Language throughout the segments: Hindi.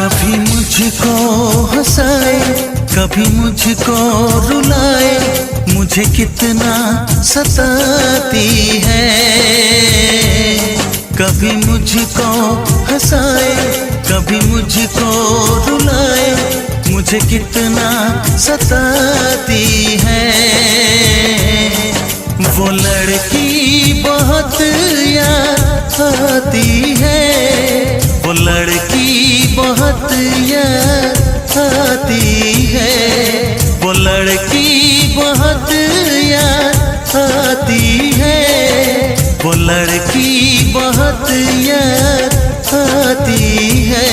कभी मुझको हंसाए, कभी मुझको रुलाए, मुझे कितना सताती है। कभी मुझको हंसाए, कभी मुझको रुलाए, मुझे कितना सताती है। वो लड़की बहुत याद आती है, वो लड़की बहुत याद आती है, वो लड़की बहुत याद आती है, वो लड़की बहुत याद आती है।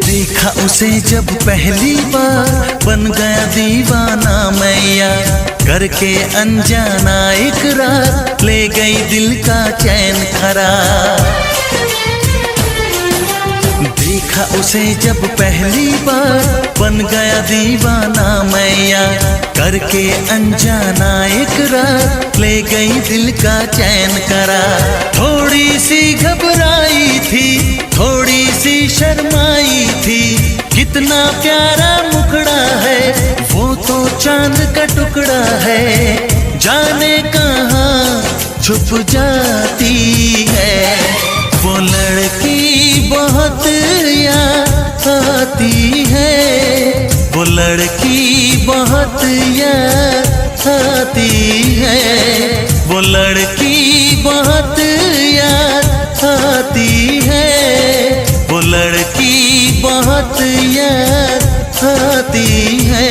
देखा उसे जब पहली बार, बन गया दीवाना मैया, करके अनजाना इकरार, ले गई दिल का चैन करार। देखा उसे जब पहली बार, बन गया दीवाना मैया, करके अनजाना इकरार, ले गई दिल का चैन करार। थोड़ी सी घबराई थी, थोड़ी सी शर्माई थी, कितना प्यारा मुखड़ा है, वो तो चांद का टुकड़ा है, जाने कहाँ छुप जाती है। वो लड़की बहुत याद आती है, वो लड़की बहुत याद आती है, वो लड़की बहुत याद आती है, वो लड़की बहुत याद आती है।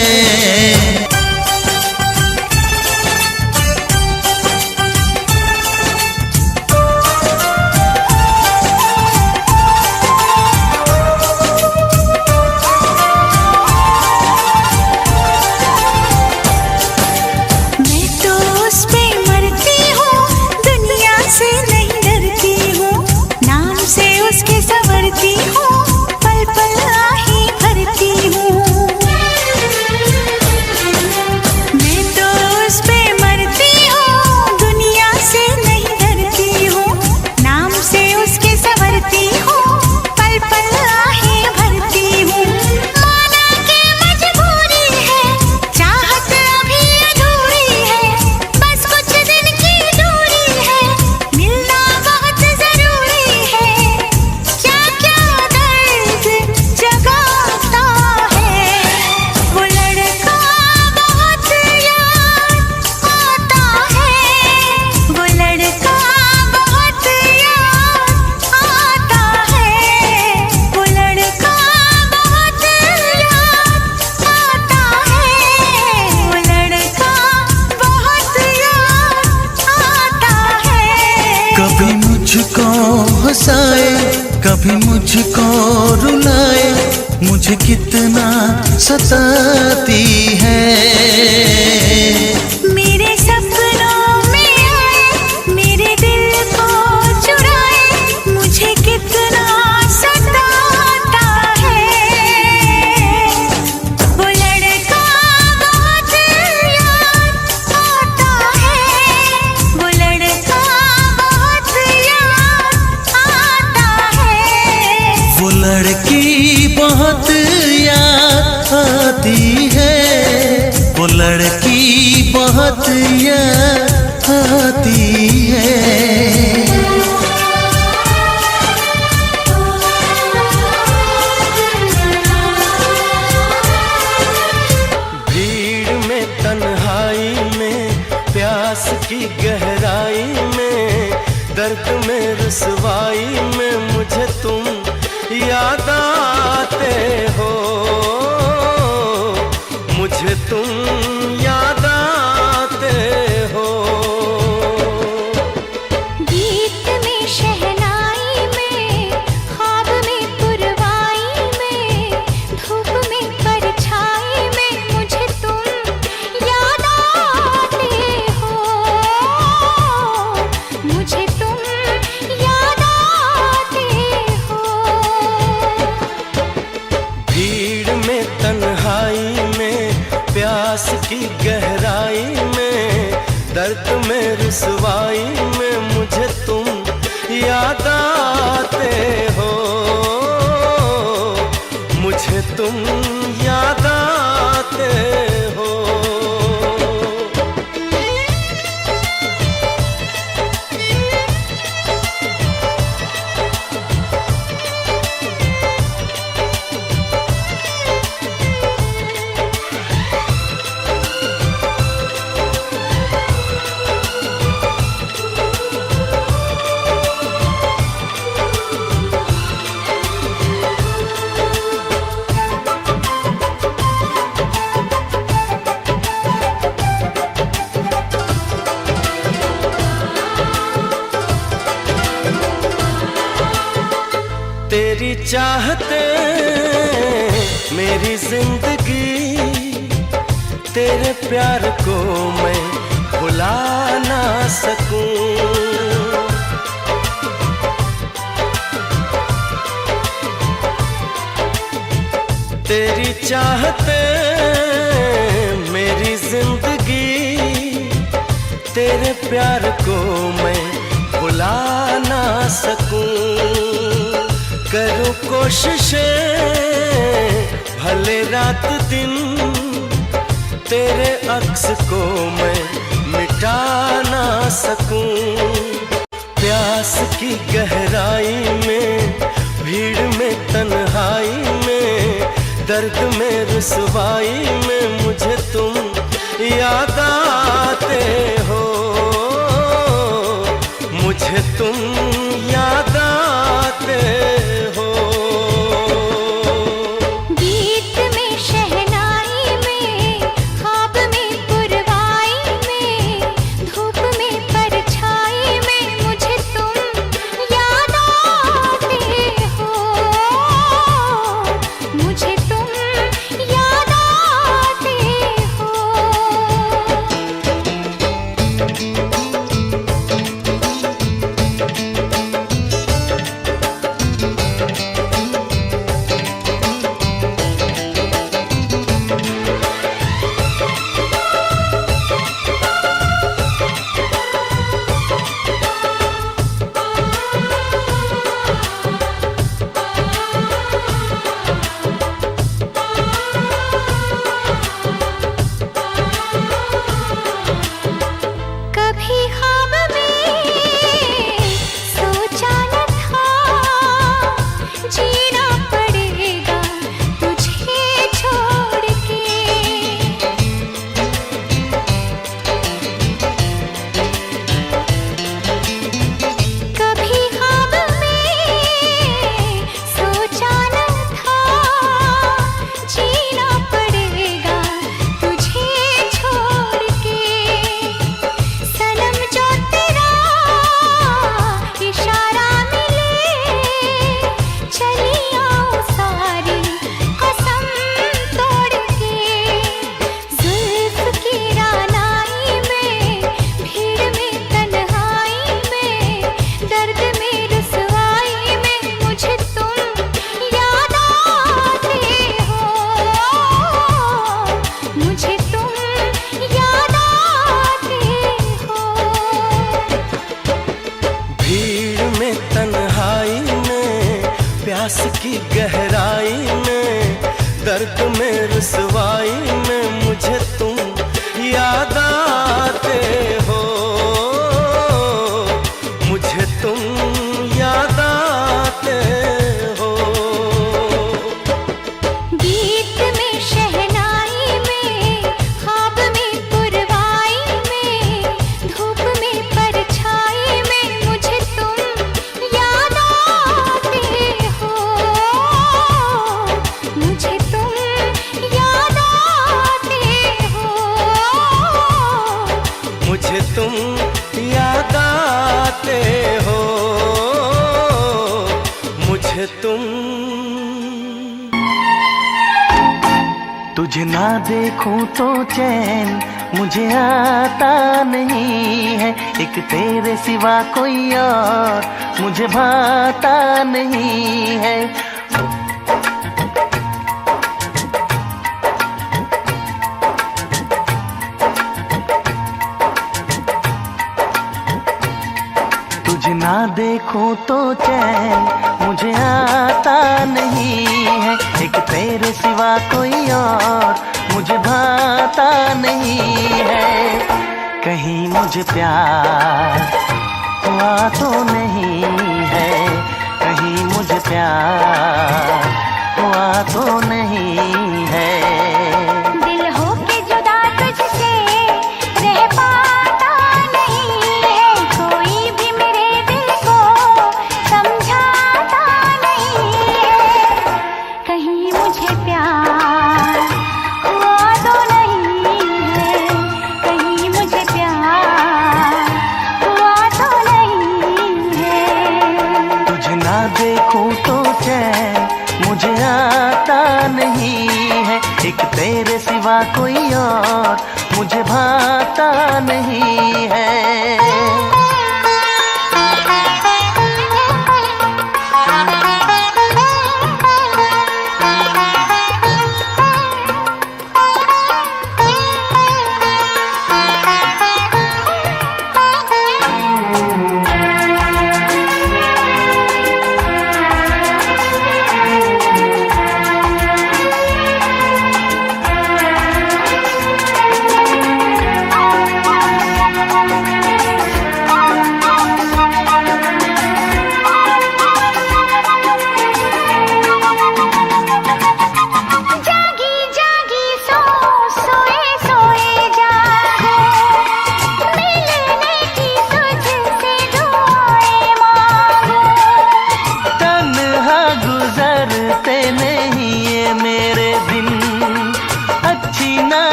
कभी मुझको हंसाए, कभी मुझको रुलाए, मुझे कितना सताती है। मेरे सपनों में आए, मेरे दिल को चुराए, मुझे कितना सताता है। वो लड़का बहुत याद आता है, वो लड़का बहुत याद आता है। वो लड़की बहुत याद आती है, वो लड़की बहुत याद आती है। दर्द में रुसवाई में मुझे तुम याद आते हो, मुझे तुम याद आते हो। गीत में शहनाई में, ख्वाब में पुरवाई में, धूप में परछाई में मुझे तुम याद आते हो, मुझे तुम याद आते हो। भीड़ में तन्हाई में, प्यास की गहराई में, दर्द में रुसवाई में मुझे तुम याद आते हो, मुझे तुम याद आते हो। तेरी चाहते मेरी जिंदगी, तेरे प्यार को मैं भुला ना सकूं। तेरी चाहते मेरी जिंदगी, तेरे प्यार को मैं भुला ना सकूं। करूं कोशिशें भले रात दिन, तेरे अक्स को मैं मिटा ना सकूं। प्यास की गहराई में, भीड़ में तन्हाई में, दर्द में रुसवाई में मुझे तुम याद आते हो, मुझे तुम याद आते हो। गीत में शहनाई में, ख्वाब में पुरवाई में, धूप में परछाई में मुझे तुम याद आते हो, मुझे तुम याद आते हो। कभी ख्वाब में सोचा न था, जीना पड़ेगा तुझे छोड़ के। कभी ख्वाब में सोचा न था, जीना पड़ेगा तुझे छोड़ के। सनम जो तेरा इशारा मिले, चली आओ सारी कसम तोड़ के। जुल्फ की रानाई में, भीड़ में तन्हाई में, दर्द में रुसवाई में मुझे तुम याद आते हो, मुझे तुम याद आते हो। भीड़ में तन्हाई में, प्यास की गहराई में, दर्द में रुसवाई में मुझे तुम याद आते हो, मुझे तुम याद आते हो। गीत में शहनाई में, ख्वाब में पुरवाई में, धूप में परछाई में मुझे तुम। तुझे ना देखूं तो चैन मुझे आता नहीं है, एक तेरे सिवा कोई और मुझे भाता नहीं है। तुझे ना देखूं तो चैन मुझे आता नहीं है, एक तेरे सिवा कोई और मुझे भाता नहीं है। कहीं मुझे प्यार हुआ तो नहीं है, कहीं मुझे प्यार हुआ तो नहीं है। दिल हो के जुदा तुझसे रह पाता नहीं है, कोई भी मेरे दिल को समझाता नहीं है। कहीं मुझे प्यार हुआ तो नहीं है, कहीं मुझे प्यार हुआ तो नहीं है। तुझे ना देखूं तो चैन मुझे आता नहीं है, एक तेरे सिवा कोई और मुझे भाता नहीं है।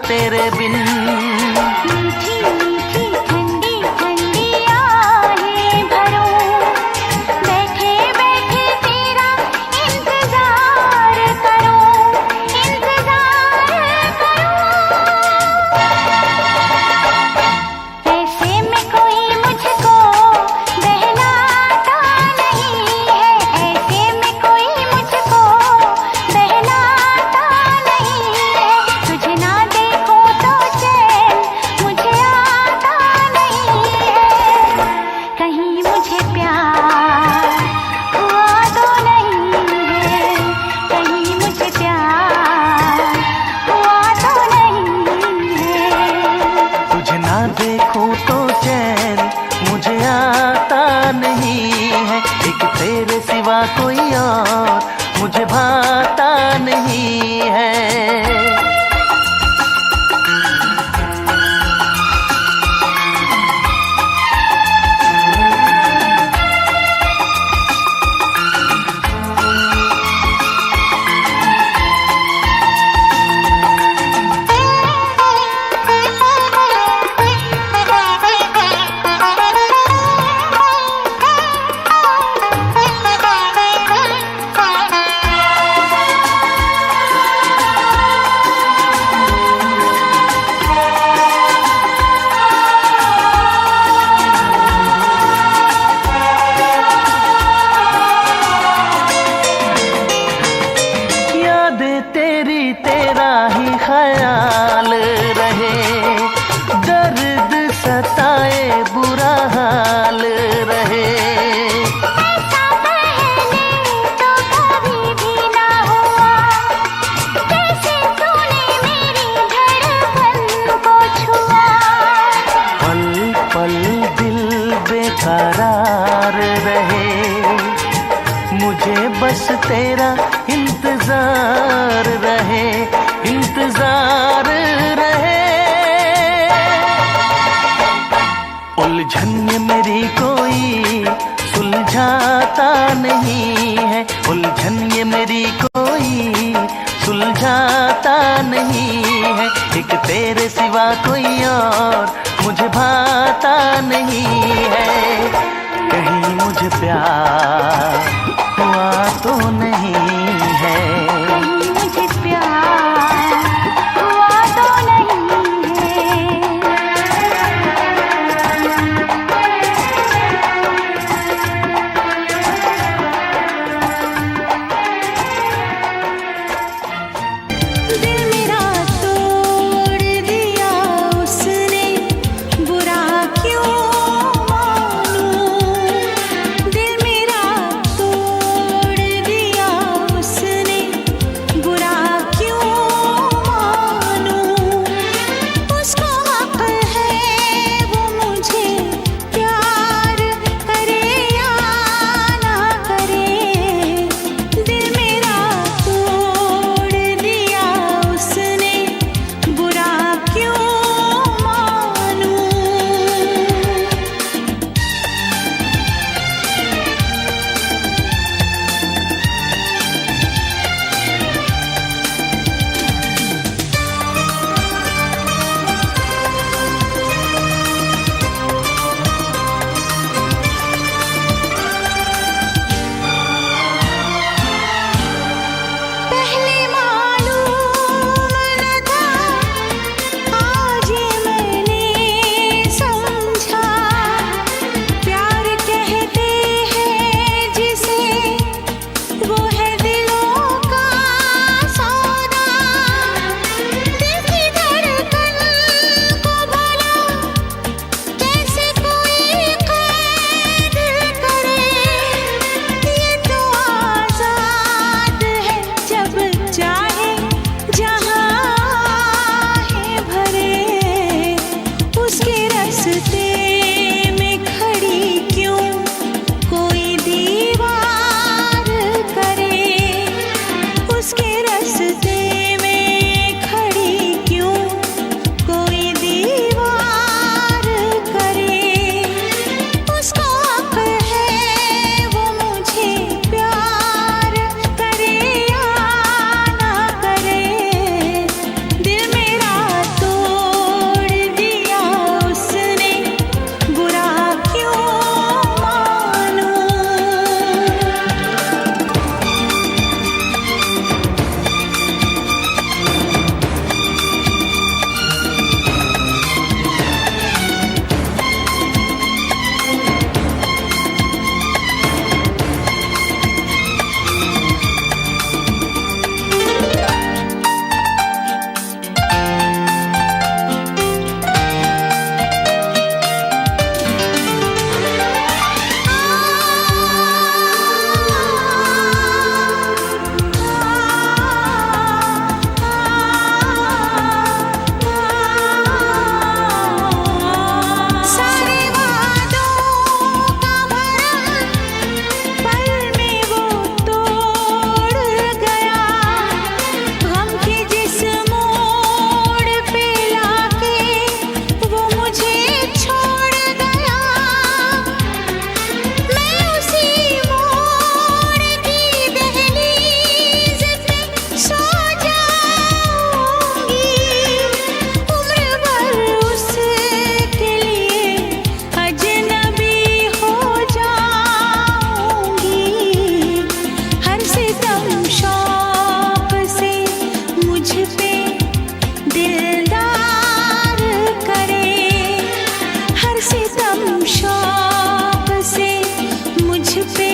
तेरे बिन मीठी मीठी ठंडी ठंडी आहें भरूं, बैठे बैठे तेरा इंतजार करूं, इंतजार करूं। ऐसे में कोई मुझको बहलाता नहीं है, ऐसे में कोई मुझको बहलाता नहीं है। तुझे ना कहीं मुझे प्यार हुआ तो नहीं है, कहीं मुझे प्यार हुआ तो नहीं है। तुझे ना देखूं तो चैन मुझे आता नहीं है, एक तेरे सिवा कोई और मुझे भाता नहीं है। तेरा ही ख्याल रहे, दर्द सताए बुरा हाल रहे। ऐसा पहले तो कभी भी ना हुआ, कैसे तूने मेरी धड़कन को छुआ। पल पल दिल बेकरार रहे, मुझे बस तेरा इंतजार रहे, इंतजार रहे। उलझन ये मेरी कोई सुलझाता नहीं है, उलझन ये मेरी कोई सुलझाता नहीं है। एक तेरे सिवा कोई और मुझे भाता नहीं है। कहीं मुझे प्यार हुआ तो नहीं है। मुझे प्यार हुआ तो नहीं है। दिल मेरा तोड़ दिया उसने, बुरा क्यों मानूं। दिल मेरा तोड़ दिया उसने, बुरा क्यों मानूं। उसको हक है वो मुझे प्यार करे या ना करे। दिल मेरा तोड़ दिया उसने, बुरा क्यों मानूं। पहले मालूम न था, आज मैंने समझा। प्यार कहते हैं जिसे, वो है दिलों का सौदा। दिल की धड़कन को भला कैसे कोई कैद करे। ये तो आजाद है, जब चाहे जहाँ है भरे। उसके रास्ते में खड़ी क्यों कोई दीवार करे। उसके रास्ते में खड़ी क्यों कोई दीवार करे। उसको हक है वो मुझे प्यार करे या ना करे। दिल मेरा तोड़ दिया उसने, बुरा क्यों मानूं। सारे वादों का भरम पल में वो तोड़ गया। गम के जिस मोड़ पे लाके वो मुझे छोड़ गया। मैं उसी मोड़ की दहलीज पे सो जाऊंगी। उम्र भर उसके लिए अजनबी हो जाऊंगी। हर सितम शौक से मुझ पे दिलदार करे। हर सितम शौक से मुझ पे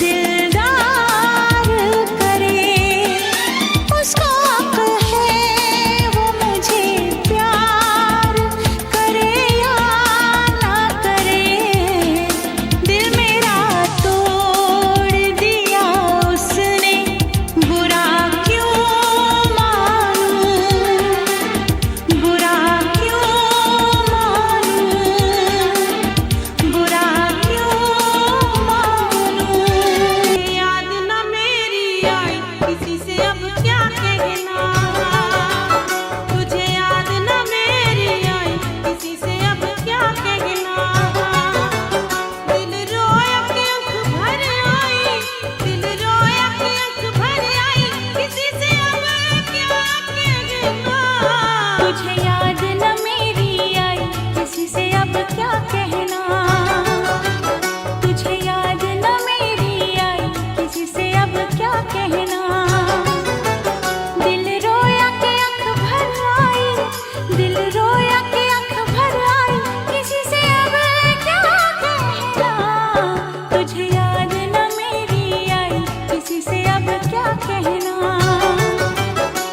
दिलदार करे। उसको हक है वो मुझे प्यार करे या ना करे। दिल मेरा तोड़ दिया उसने, बुरा क्यों मानूं। बुरा क्यों मानूं। बुरा क्यों मानूं। याद न मेरी आई किसी से अब क्या कहना। तुझे याद न मेरी आई किसी से अब क्या कहना। दिल रोया कि आँख भर आई, दिल रोया कि आँख भर आई, किसी से अब क्या कहना। तुझे याद न मेरी आई किसी से अब क्या कहना। तुझे क्या कहना।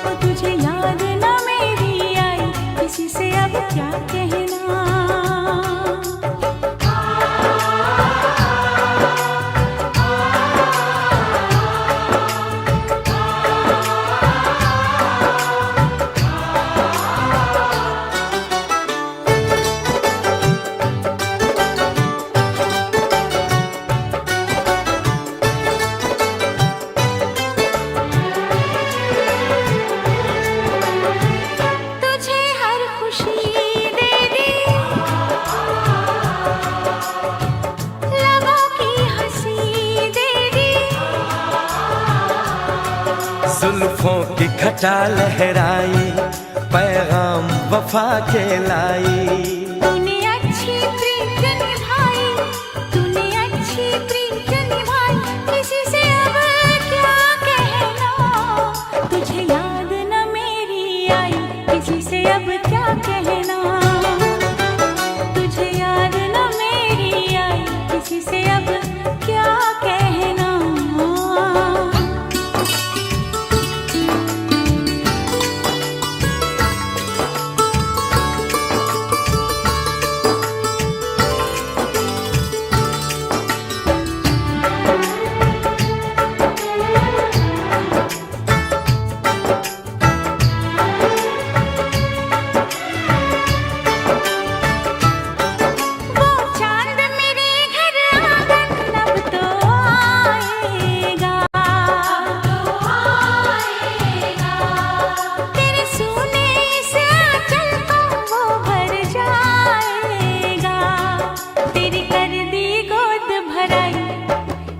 ओ तुझे याद न मेरी आई, किसी से अब क्या कहना। तुझे हर खुशी दे दी, लबों की हंसी दे दी। जुल्फों की घटा लहराई, पैगाम वफा के लाई। तूने अच्छी प्रीत निभाई, तूने अच्छी प्रीत निभाई, किसी से अब क्या कहना। तुझे याद न मेरी आई, किसी से अब क्या कहना। तुझे याद न मेरी आई, किसी से अब क्या कहना। वो चांद मेरे घर आंगन अब तो आएगा, तेरे सूने से आंचल को वो भर जाएगा। तेरी कर दी गोद भराई,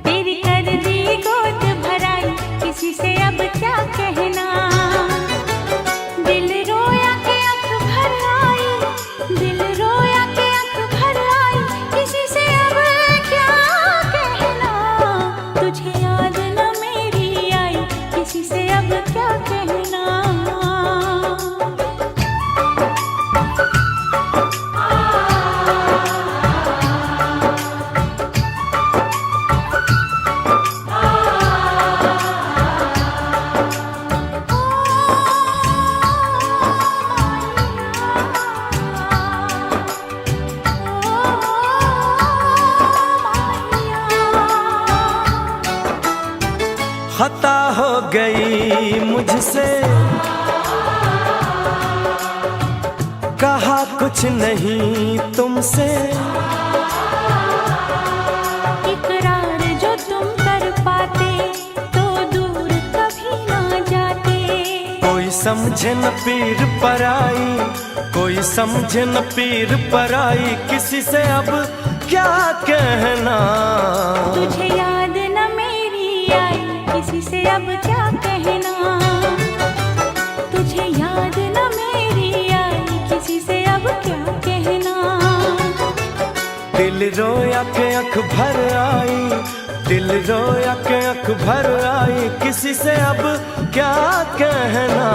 तेरी कर दी गोद भराई, किसी से अब क्या कहना। दिल रोया के आँख भर आई, दिल रोया के आँख भर आई, किसी से अब क्या कहना। तुझे याद न मेरी आई, किसी से अब क्या कहना। खता हो गई मुझसे, कहा कुछ नहीं तुमसे। इकरार जो तुम कर पाते, तो दूर कभी ना जाते। कोई समझे न पीर पराई, कोई समझे न पीर पराई, किसी से अब क्या कहना। तुझे याद न मेरी आई, किसी से अब क्या कहना। तुझे याद न मेरी आई, किसी से अब क्या कहना। दिल रोया के आँख भर आई, दिल रोया के आँख भर आई, किसी से अब क्या कहना।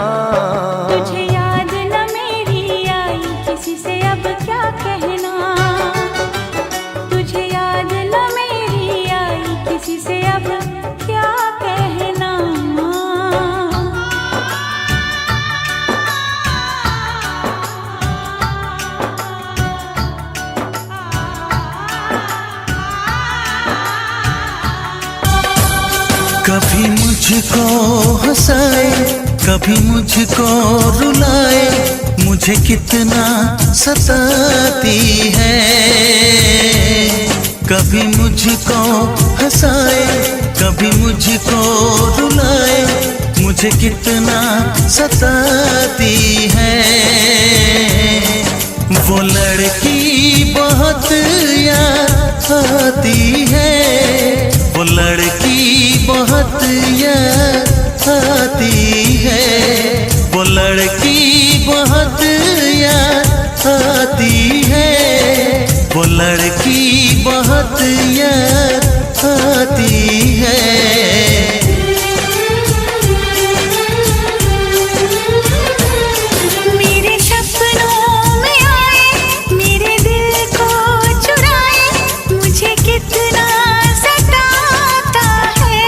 तुझे याद न मेरी आई, किसी से अब क्या कहना। तुझे याद न मेरी आई, किसी से अब क्या कहना। कभी मुझको हंसाए, कभी मुझको रुलाए, मुझे कितना सताती है। कभी मुझको हंसाए, कभी मुझको रुलाए, मुझे कितना सताती है। वो लड़की बहुत याद आती है, वो लड़की बहुत याद आती है, वो लड़की बहुत याद आती है, वो लड़की बहुत याद आती है। मेरे सपनों में आए, मेरे दिल को चुराए, मुझे कितना सताता है।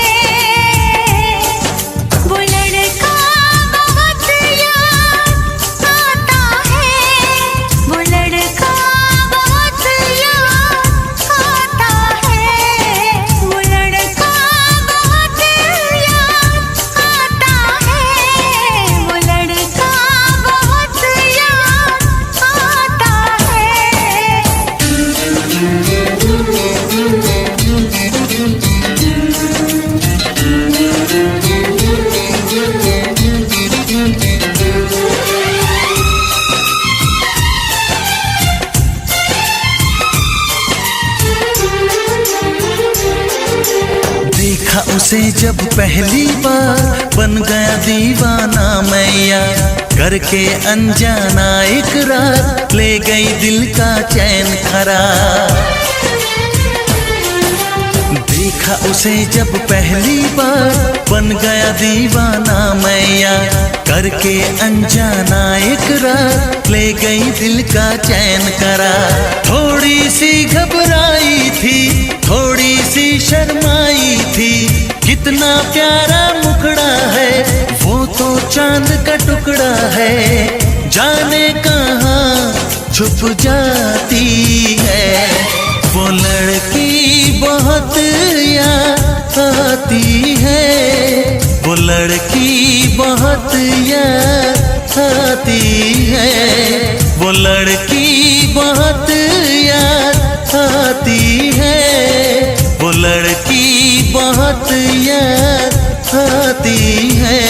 जब पहली बार बन गया दीवाना मैया, करके अनजाना इकरार ले गई दिल का चैन करार। देखा उसे जब पहली बार बन गया दीवाना मैया, करके अनजाना इकरार ले गई दिल का चैन करार। थोड़ी सी घबराई थी, थोड़ी सी शर्माई थी, कितना प्यारा मुखड़ा है वो तो चांद का टुकड़ा है, जाने कहाँ छुप जाती है। वो लड़की बहुत याद आती है, वो लड़की बहुत याद आती है, वो लड़की बहुत याद आती है, वो लड़की बहुत याद आती है।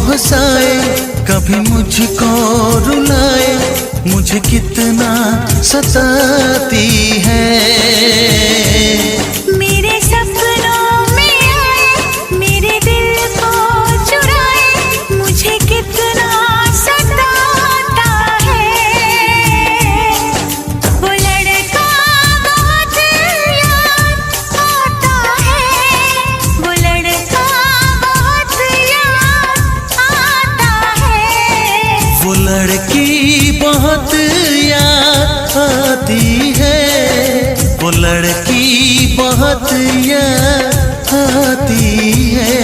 हंसाए कभी मुझको रुलाए, मुझे कितना सताती है। मेरे सपनों में आए, मेरे दिल को चुराए, मुझे कितना सताता है। वो लड़का बहुत याद आता है, वो लड़का बहुत याद आता है। वो लड़की बहुत याद आती है, वो लड़की बहुत याद आती है।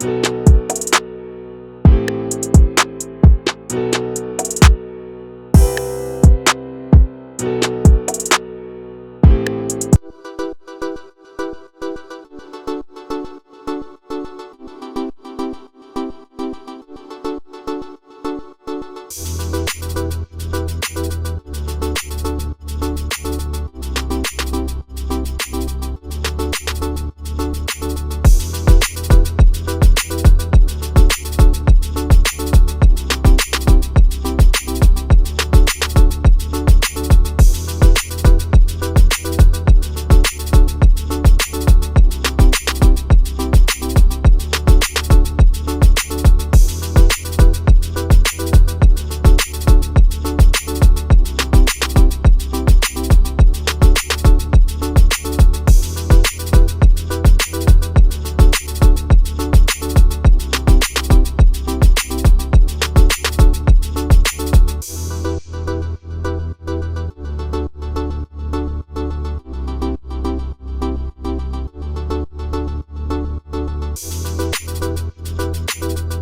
है।